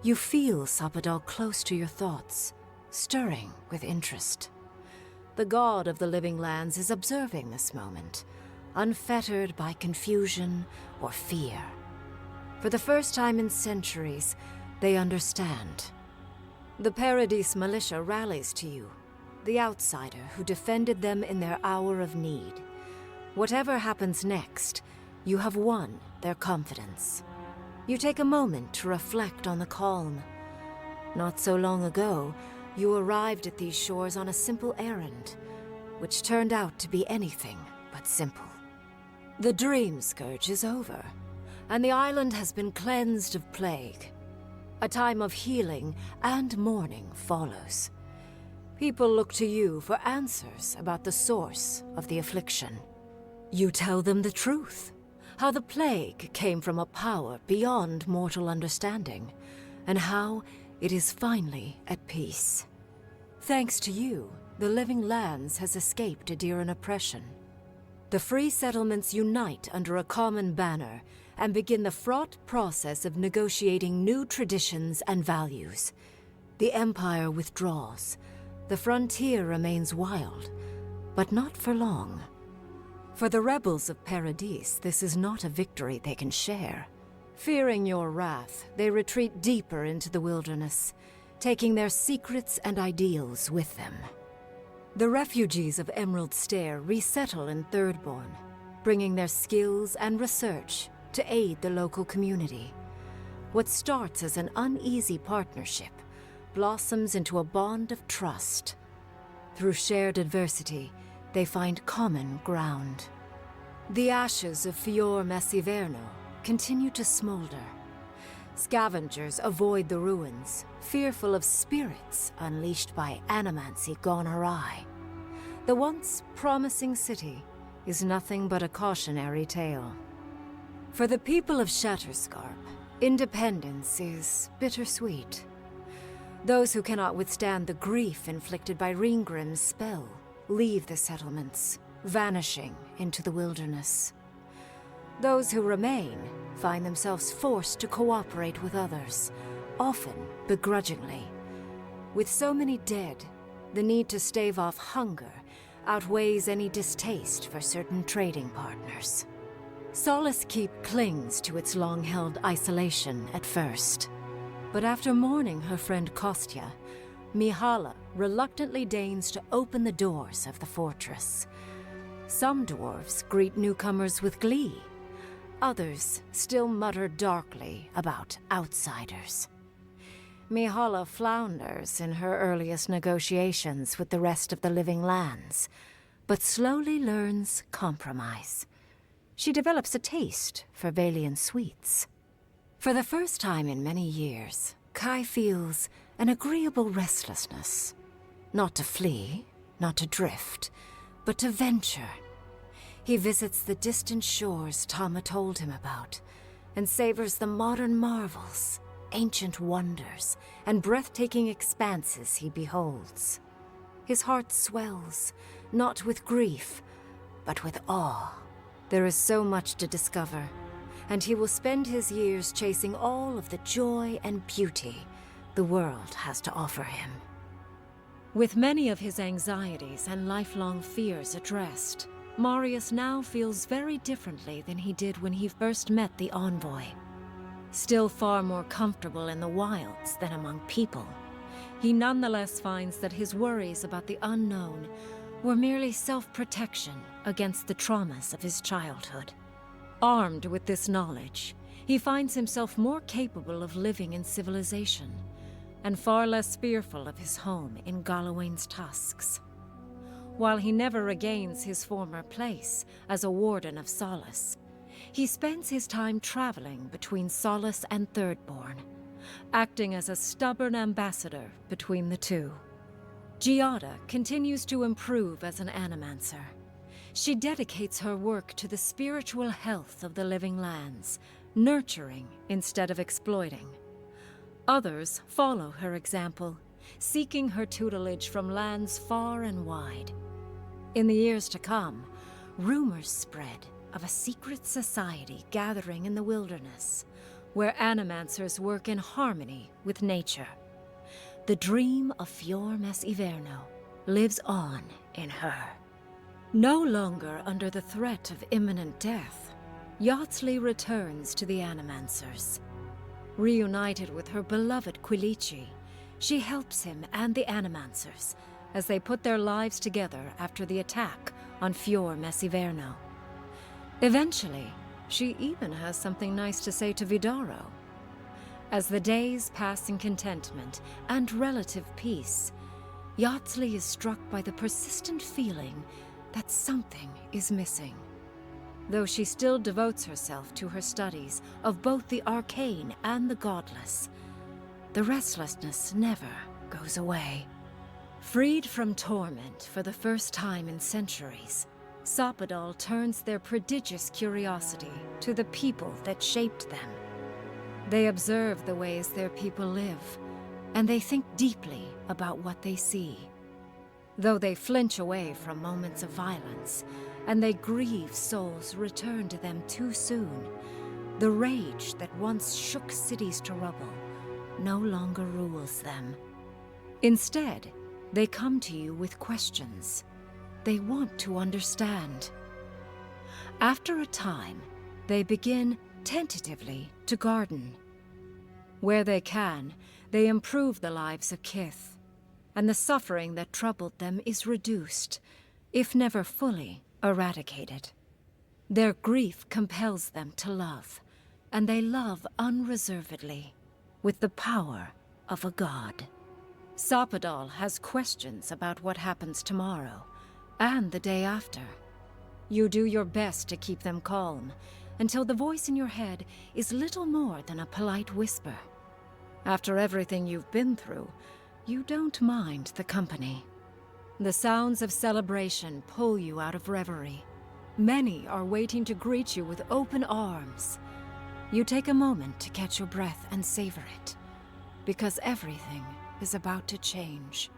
You feel Sapodal close to your thoughts, stirring with interest. The god of the living lands is observing this moment, unfettered by confusion or fear. For the first time in centuries, they understand. The Paradis militia rallies to you, the outsider who defended them in their hour of need. Whatever happens next, you have won their confidence. You take a moment to reflect on the calm. Not so long ago, you arrived at these shores on a simple errand, which turned out to be anything but simple. The Dream Scourge is over, and the island has been cleansed of plague. A time of healing and mourning follows. People look to you for answers about the source of the affliction. You tell them the truth, how the plague came from a power beyond mortal understanding, and how it is finally at peace. Thanks to you, the Living Lands has escaped Aedyran oppression. The free settlements unite under a common banner and begin the fraught process of negotiating new traditions and values. The Empire withdraws. The frontier remains wild, but not for long. For the rebels of Paradis, this is not a victory they can share. Fearing your wrath, they retreat deeper into the wilderness, taking their secrets and ideals with them. The refugees of Emerald Stair resettle in Thirdborn, bringing their skills and research to aid the local community. What starts as an uneasy partnership blossoms into a bond of trust. Through shared adversity, they find common ground. The ashes of Fior Messiverno continue to smolder. Scavengers avoid the ruins, fearful of spirits unleashed by animancy gone awry. The once promising city is nothing but a cautionary tale. For the people of Shatterscarp, independence is bittersweet. Those who cannot withstand the grief inflicted by Ringgrim's spell leave the settlements, vanishing into the wilderness. Those who remain find themselves forced to cooperate with others, often begrudgingly. With so many dead, the need to stave off hunger outweighs any distaste for certain trading partners. Solace Keep clings to its long-held isolation at first. But after mourning her friend Kostya, Mihala reluctantly deigns to open the doors of the fortress. Some dwarves greet newcomers with glee. Others still mutter darkly about outsiders. Mihala flounders in her earliest negotiations with the rest of the Living Lands, but slowly learns compromise. She develops a taste for Valian sweets. For the first time in many years, Kai feels an agreeable restlessness. Not to flee, not to drift, but to venture. He visits the distant shores Tama told him about, and savors the modern marvels, ancient wonders, and breathtaking expanses he beholds. His heart swells, not with grief, but with awe. There is so much to discover, and he will spend his years chasing all of the joy and beauty the world has to offer him. With many of his anxieties and lifelong fears addressed, Marius now feels very differently than he did when he first met the envoy. Still far more comfortable in the wilds than among people, he nonetheless finds that his worries about the unknown were merely self-protection against the traumas of his childhood. Armed with this knowledge, he finds himself more capable of living in civilization, and far less fearful of his home in Galawain's tusks. While he never regains his former place as a Warden of Solace, he spends his time traveling between Solace and Thirdborn, acting as a stubborn ambassador between the two. Giada continues to improve as an animancer. She dedicates her work to the spiritual health of the living lands, nurturing instead of exploiting. Others follow her example, seeking her tutelage from lands far and wide. In the years to come, rumors spread of a secret society gathering in the wilderness, where animancers work in harmony with nature. The dream of Fior Mes Iverno lives on in her. No longer under the threat of imminent death, Yoghtsli returns to the Animancers. Reunited with her beloved Quilici, she helps him and the Animancers as they put their lives together after the attack on Fior Mes Iverno. Eventually, she even has something nice to say to Vidaro. As the days pass in contentment and relative peace, Yoghtsli is struck by the persistent feeling that something is missing. Though she still devotes herself to her studies of both the arcane and the godless, the restlessness never goes away. Freed from torment for the first time in centuries, Soppadal turns their prodigious curiosity to the people that shaped them. They observe the ways their people live, and they think deeply about what they see. Though they flinch away from moments of violence, and they grieve souls returned to them too soon, the rage that once shook cities to rubble no longer rules them. Instead, they come to you with questions. They want to understand. After a time, they begin tentatively to garden. Where they can, they improve the lives of Kith, and the suffering that troubled them is reduced, if never fully eradicated. Their grief compels them to love, and they love unreservedly, with the power of a god. Soppadal has questions about what happens tomorrow, and the day after. You do your best to keep them calm, until the voice in your head is little more than a polite whisper. After everything you've been through, you don't mind the company. The sounds of celebration pull you out of reverie. Many are waiting to greet you with open arms. You take a moment to catch your breath and savor it, because everything is about to change.